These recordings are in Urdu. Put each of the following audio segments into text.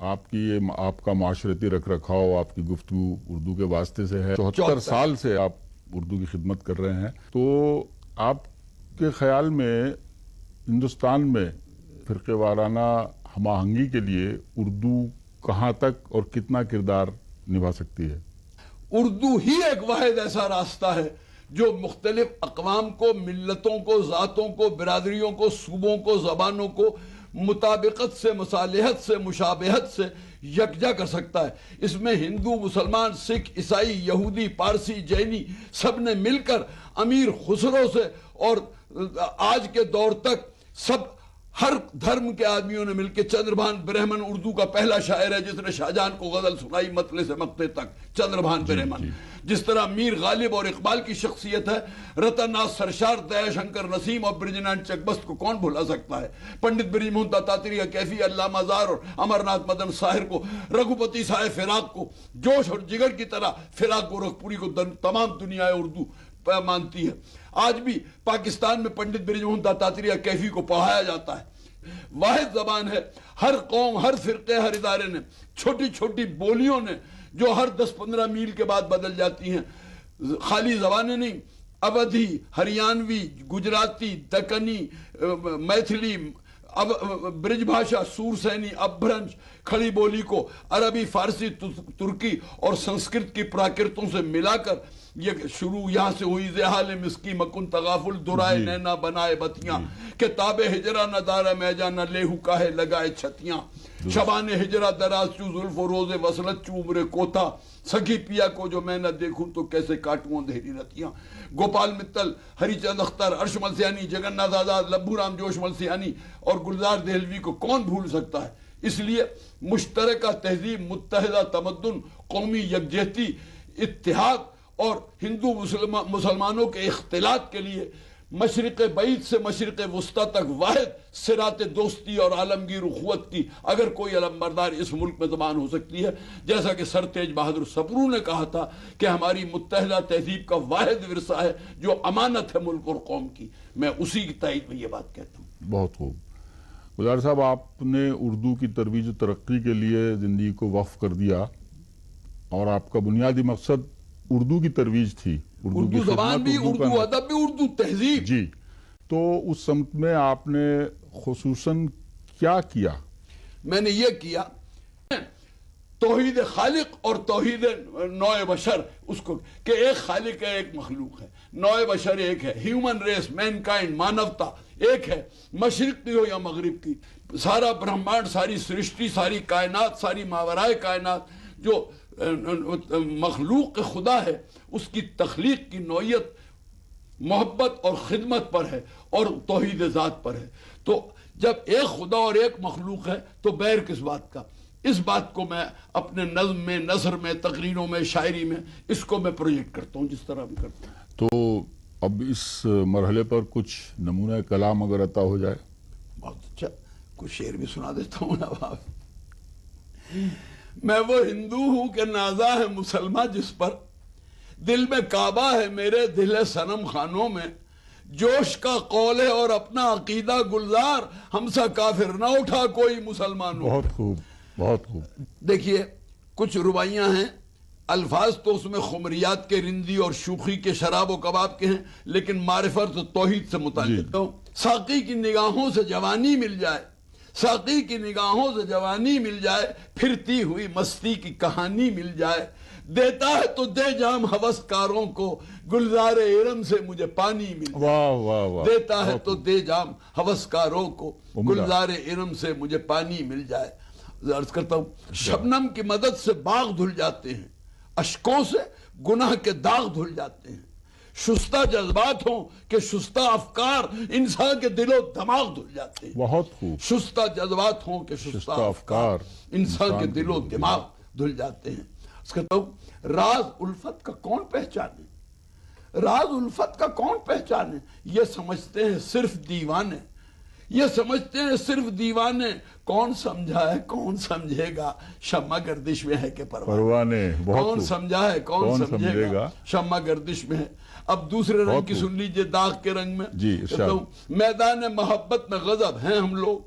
آپ کا معاشرتی رکھ رکھاؤ، آپ کی گفتگو اردو کے واسطے سے ہے، 74 سال سے آپ اردو کی خدمت کر رہے ہیں، تو آپ کے خیال میں ہندوستان میں فرقے وارانہ ہم آہنگی کے لیے اردو کہاں تک اور کتنا کردار نبھا سکتی ہے؟ اردو ہی ایک واحد ایسا راستہ ہے جو مختلف اقوام کو، ملتوں کو، ذاتوں کو، برادریوں کو، صوبوں کو، زبانوں کو مطابقت سے، مصالحت سے، مشابہت سے یکجا کر سکتا ہے۔ اس میں ہندو، مسلمان، سکھ، عیسائی، یہودی، پارسی، جینی سب نے مل کر امیر خسرو سے اور آج کے دور تک سب ہر دھرم کے آدمیوں نے مل کے، چندربھان برہمن اردو کا پہلا شاعر ہے جس نے شاہجہان کو غزل سنائی مطلع سے مقطع تک، چندربھان برہمن۔ جس طرح میر غالب اور اقبال کی شخصیت ہے، رتن ناتھ سرشار، دیا شنکر نسیم اور برج نائن چکبست کو کون بھلا سکتا ہے؟ پنڈت برج موہن دتاتریہ کیفی، علامہ زار اور امر ناتھ مدن ساحر کو، رگھوپتی صاحب فراق کو، جوش اور جگر کی طرح فراق گورکھپوری کو تمام دنیا اردو مانتی ہے۔ آج بھی پاکستان میں پنڈت برج موہن دتاتریہ کیفی کو پڑھایا جاتا ہے۔ واحد زبان ہے، ہر قوم، ہر فرقے، ہر ادارے نے چھوٹی چھوٹی بولیوں نے جو ہر 10-15 میل کے بعد بدل جاتی ہیں، خالی زبانیں نہیں، اودھی، ہریانوی، گجراتی، دکنی، میتھلی، برج بھاشا، سورسینی، اپبھرنش، کھڑی بولی کو عربی، فارسی، ترکی اور سنسکرت کی پراکرتوں سے ملا کر یہ شروع یہاں سے ہوئی، زحال مسکی مکن تغافل درائے نینا بنائے بتیاں، کتاب ہجرہ نہ دارہ میجا نہ لیہو کاہے لگائے چھتیاں، شبان ہجرہ دراز چو زلف و روز وصلت چو عمر کوتا، سگی پیا کو جو میں نہ دیکھوں تو کیسے کاٹوں اندھیری رتیاں۔ گوپال متل، ہری چند اختر، ارش ملسیانی، جگن ناتھ آزاد، لبھو رام جوش ملسیانی اور گلزار دہلوی کو کون بھول سکتا ہے؟ اس لیے مشترکہ تہذیب، متحدہ تمدن، قومی یکجہتی، اتحاد اور ہندو مسلمانوں کے اختلاط کے لیے مشرق بعید سے مشرق وسطی تک واحد صراط دوستی اور عالمگیر اخوت کی اگر کوئی علمبردار اس ملک میں زبان ہو سکتی ہے، جیسا کہ سر تیج بہادر سپرو نے کہا تھا کہ ہماری متحدہ تہذیب کا واحد ورثہ ہے جو امانت ہے ملک اور قوم کی، میں اسی کی تائید میں یہ بات کہتا ہوں۔ بہت خوب گلزار صاحب، آپ نے اردو کی ترویج و ترقی کے لیے زندگی کو وقف کر دیا اور آپ کا بنیادی مقصد اردو کی ترویج تھی، اردو زبان بھی، اردو ادب بھی، اردو تہذیب۔ جی، تو اس سمت میں آپ نے خصوصاً کیا کیا؟ میں نے یہ کیا توحید خالق اور توحید نوع بشر، اس کو کہ ایک خالق ہے، ایک مخلوق ہے، نوع بشر ایک ہے، ہیومن ریس، مین کائنڈ، مانوتا ایک ہے، مشرق کی ہو یا مغرب کی، سارا برہمانڈ، ساری سرشٹی، ساری کائنات، ساری ماورائے کائنات جو مخلوق خدا ہے، اس کی تخلیق کی نوعیت محبت اور خدمت پر ہے اور توحید ذات پر ہے۔ تو جب ایک خدا اور ایک مخلوق ہے تو بیر کس بات کا؟ اس بات کو میں اپنے نظم میں، نثر میں، تقریروں میں، شاعری میں اس کو میں پروجیکٹ کرتا ہوں جس طرح بھی کرتا ہوں۔ تو اب اس مرحلے پر کچھ نمونہ کلام اگر عطا ہو جائے؟ بہت اچھا، کچھ شعر بھی سنا دیتا ہوں نواب۔ میں وہ ہندو ہوں کہ نازا ہے مسلمہ جس پر، دل میں کعبہ ہے میرے دل ہے صنم خانوں میں، جوش کا قول ہے اور اپنا عقیدہ گلزار، ہم سا کافر نہ اٹھا کوئی مسلمانوں۔ بہت خوب، بہت خوب۔ دیکھیے کچھ ربائیاں ہیں، الفاظ تو اس میں خمریات کے، رندی اور شوخی کے، شراب و کباب کے ہیں، لیکن معرفت و توحید سے متعلق۔ ساقی کی نگاہوں سے جوانی مل جائے، ساقی کی نگاہوں سے جوانی مل جائے، پھرتی ہوئی مستی کی کہانی مل جائے، دیتا ہے تو دے جام ہوسکاروں کو، گلزار ارم سے مجھے پانی مل جائے۔ واہ واہ واہ، دیتا ہے تو دے جام ہوسکاروں کو، گلزار ارم سے مجھے پانی مل جائے۔ عرض کرتا ہوں، شبنم کی مدد سے باغ دھل جاتے ہیں، اشکوں سے گناہ کے داغ دھل جاتے ہیں، شستہ جذبات ہوں کہ شستہ افکار، انسان کے دل و دماغ دھل جاتے ہیں۔ بہت خوب۔ شستہ جذبات ہوں کہ شستہ افکار، انسان کے دل و دماغ دھل جاتے ہیں۔ اس کہتا ہوں، راز الفت کا کون پہچانے، راز الفت کا کون پہچانے، یہ سمجھتے ہیں صرف دیوانے، یہ سمجھتے ہیں صرف دیوانے، کون سمجھا ہے کون سمجھے گا، شمع گردش میں ہے کہ پروانے، کون سمجھا ہے کون سمجھے گا، شمع گردش میں ہے۔ اب دوسرے رنگ کی سن لیجئے، داغ کے رنگ میں، جی، میدان محبت میں غضب ہیں ہم لوگ،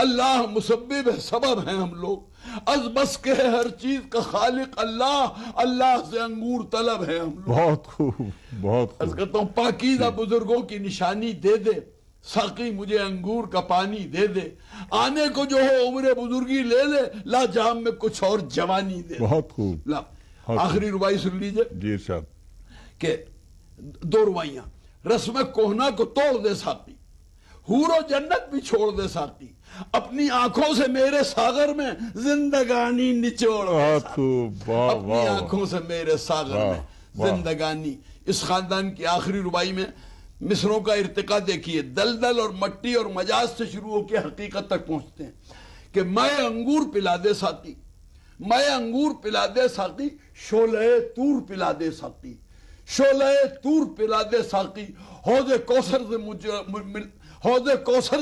اللہ مسبب ہے، سبب ہیں ہم لوگ، از بس کے ہے ہر چیز کا خالق اللہ، اللہ سے انگور طلب ہے ہم لوگ۔ بہت خوب، بہت عرض خوب۔ کرتا ہوں پاکیزہ بزرگوں کی نشانی دے دے، ساقی مجھے انگور کا پانی دے دے، آنے کو جو ہو عمر بزرگی لے لے، لا جام میں کچھ اور جوانی دے دے۔ بہت خوب۔ لا آخری ربائی سن لیجئے جی ارشاد۔ کہ دو روائیاں، رسم کوہنا کو توڑ دے ساقی، حور و جنت بھی چھوڑ دے ساقی، اپنی آنکھوں سے میرے ساغر میں زندگانی نچوڑ دے بہت ساقی، خوب، واہ اپنی واہ آنکھوں سے میرے ساغر واہ، میں واہ۔ زندگانی۔ اس خاندان کی آخری ربائی میں مصروں کا ارتقا دیکھیے، دلدل اور مٹی اور مجاز سے شروع ہو کے حقیقت تک پہنچتے ہیں کہ میں انگور پلا دے ساقی، میں انگور پلا دے ساقی، شعلہ طور پلا دے ساقی، شعلہ طور پلا دے ساقی، حوض کوثر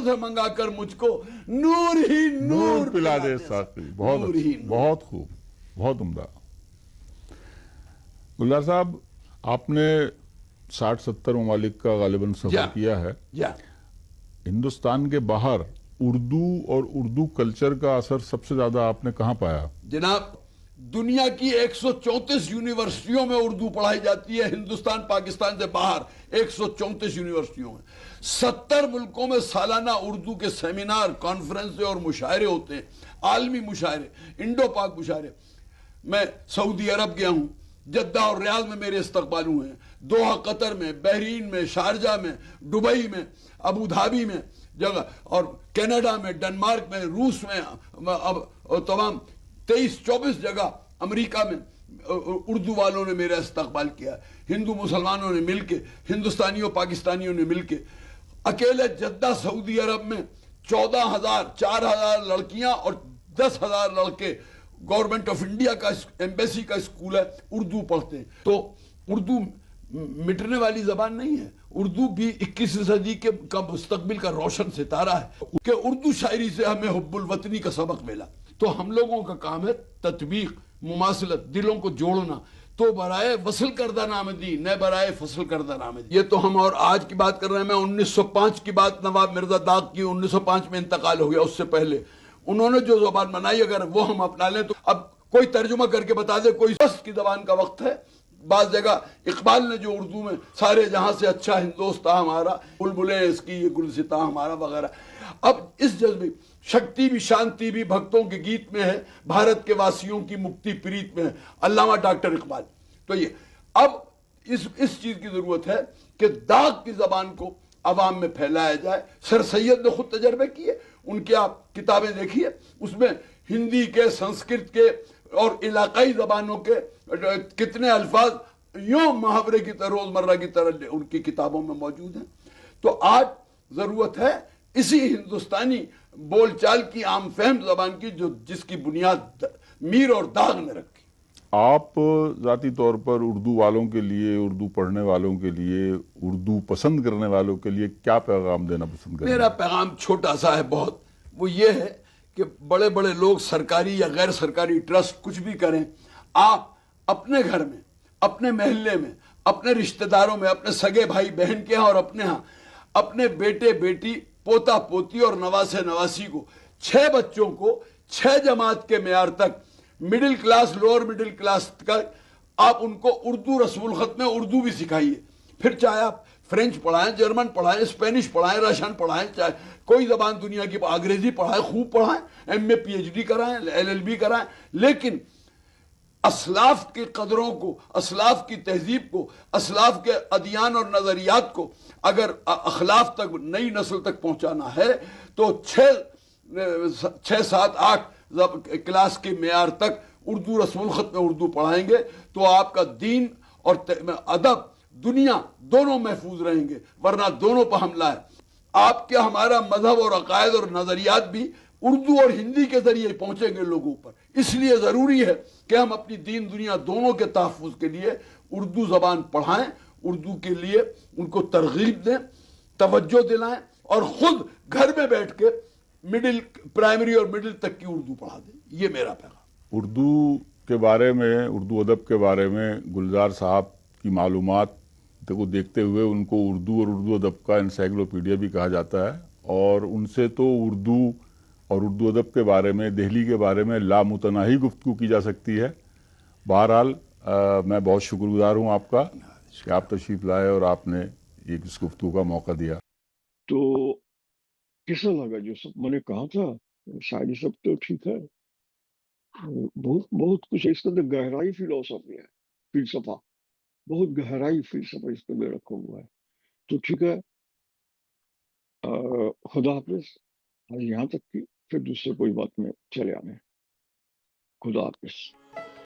سے منگا کر مجھ کو نور ہی نور پلا دے ساقی۔ بہت نور ہی اچھا، نور۔ بہت خوب، بہت عمدہ۔ گلزار صاحب، آپ نے 60-70 ممالک کا غالباً سفر کیا ہے۔ جا ہندوستان کے باہر اردو اور اردو کلچر کا اثر سب سے زیادہ آپ نے کہاں پایا؟ جناب، دنیا کی 134 یونیورسٹیوں میں اردو پڑھائی جاتی ہے، ہندوستان پاکستان سے باہر 134 یونیورسٹیوں میں، 70 ملکوں میں سالانہ اردو کے سیمینار، کانفرنس اور مشاعرے ہوتے ہیں، عالمی مشاعرے، انڈو پاک مشاعرے۔ میں سعودی عرب گیا ہوں، جدہ اور ریاض میں میرے استقبال ہوئے ہیں، دوحہ قطر میں، بحرین میں، شارجہ میں، دبئی میں، ابو دھابی میں جگہ، اور کینیڈا میں، ڈنمارک میں، روس میں، تمام 23-24 جگہ امریکہ میں اردو والوں نے میرا استقبال کیا۔ ہندو مسلمانوں نے مل کے، ہندوستانیوں پاکستانیوں نے مل کے، اکیلے جدہ سعودی عرب میں 4,000 لڑکیاں اور 10,000 لڑکے، گورنمنٹ آف انڈیا کا ایمبیسی کا اسکول ہے، اردو پڑھتے ہیں۔ تو اردو مٹنے والی زبان نہیں ہے، اردو بھی 21ویں صدی کا مستقبل کا روشن ستارہ ہے کہ اردو شاعری سے ہمیں حب الوطنی کا سبق ملا۔ تو ہم لوگوں کا کام ہے تطبیق، مماثلت، دلوں کو جوڑنا، تو برائے وصل کردہ نامدی، نہ برائے فصل کردہ نامدی۔ یہ تو ہم اور آج کی بات کر رہے ہیں، میں 1905 کی بات نواب مرزا داغ کی، 1905 میں انتقال ہو گیا، اس سے پہلے انہوں نے جو زبان بنائی اگر وہ ہم اپنا لیں تو اب کوئی ترجمہ کر کے بتا دے کوئی وصف کی زبان کا وقت ہے۔ بعض جگہ اقبال نے جو اردو میں سارے جہاں سے اچھا ہندوستان ہمارا، بلبلیں اس کی یہ گلستاں ہمارا وغیرہ، اب اس جذبے شکتی بھی شانتی بھی بھکتوں کے گیت میں ہے، بھارت کے واسیوں کی مکتی پریت میں ہے، علامہ ڈاکٹر اقبال۔ تو یہ اب اس چیز کی ضرورت ہے کہ داغ کی زبان کو عوام میں پھیلایا جائے۔ سر سید نے خود تجربے کیے، ان کی آپ کتابیں دیکھیے، اس میں ہندی کے، سنسکرت کے اور علاقائی زبانوں کے کتنے الفاظ یوں محاورے کی طرح، روزمرہ کی طرح ان کی کتابوں میں موجود ہیں۔ تو آج ضرورت ہے اسی ہندوستانی بول چال کی، عام فہم زبان کی، جس کی بنیاد میر اور داغ نے رکھی۔ آپ ذاتی طور پر اردو والوں کے لیے، اردو پڑھنے والوں کے لیے، اردو پسند کرنے والوں کے لیے کیا پیغام دینا پسند کریں؟ میرا پیغام چھوٹا سا ہے بہت، وہ یہ ہے کہ بڑے بڑے لوگ سرکاری یا غیر سرکاری ٹرسٹ کچھ بھی کریں، آپ اپنے گھر میں، اپنے محلے میں، اپنے رشتہ داروں میں، اپنے سگے بھائی بہن کے ہاں اور اپنے ہاں، اپنے بیٹے بیٹی، پوتا پوتی اور نواسے نواسی کو، 6 بچوں کو 6 جماعت کے معیار تک، middle class, lower middle class کا، آپ ان کو اردو رسم الخط میں اردو بھی سکھائیے۔ پھر چاہے آپ فرینچ پڑھائیں، جرمن پڑھائیں، اسپینش پڑھائیں، رشین پڑھائیں، چاہے کوئی زبان دنیا کی، انگریزی پڑھائیں، خوب پڑھائیں، ایم اے پی ایچ ڈی کرائیں، ایل ایل بی کرائیں، لیکن اسلاف کی قدروں کو، اسلاف کی تہذیب کو، اسلاف کے ادیان اور نظریات کو اگر اخلاف تک، نئی نسل تک پہنچانا ہے تو 6 7 8 کلاس کے معیار تک اردو رسم الخط میں اردو پڑھائیں گے تو آپ کا دین اور ادب، دنیا دونوں محفوظ رہیں گے، ورنہ دونوں پہ حملہ ہے۔ آپ کیا، ہمارا مذہب اور عقائد اور نظریات بھی اردو اور ہندی کے ذریعے پہنچیں گے لوگوں پر۔ اس لیے ضروری ہے کہ ہم اپنی دین دنیا دونوں کے تحفظ کے لیے اردو زبان پڑھائیں، اردو کے لیے ان کو ترغیب دیں، توجہ دلائیں، اور خود گھر میں بیٹھ کے پرائمری اور مڈل تک کی اردو پڑھا دیں۔ یہ میرا پیغام۔ اردو کے بارے میں، اردو ادب کے بارے میں گلزار صاحب کی معلومات کو دیکھتے ہوئے ان کو اردو اور اردو ادب کا انسائکلوپیڈیا بھی کہا جاتا ہے، اور ان سے تو اردو اور اردو ادب کے بارے میں، دہلی کے بارے میں لامتناہی گفتگو کی جا سکتی ہے۔ بہرحال میں بہت شکر گزار ہوں آپ کا کہ آپ تشریف لائے اور آپ نے ایک اس گفتگو کا موقع دیا۔ تو کیسا لگا جو سب میں نے کہا تھا؟ شاعری سب تو ٹھیک ہے، بہت بہت کچھ ہے اس کے اندر، گہرائی فلسفی ہے، فلسفہ بہت گہرائی فلسفہ اس کے اندر رکھا ہوا ہے۔ تو ٹھیک ہے، خدا حافظ، آج یہاں تک کی، پھر دوسرے کوئی بات میں چلے آنے۔ خدا حافظ۔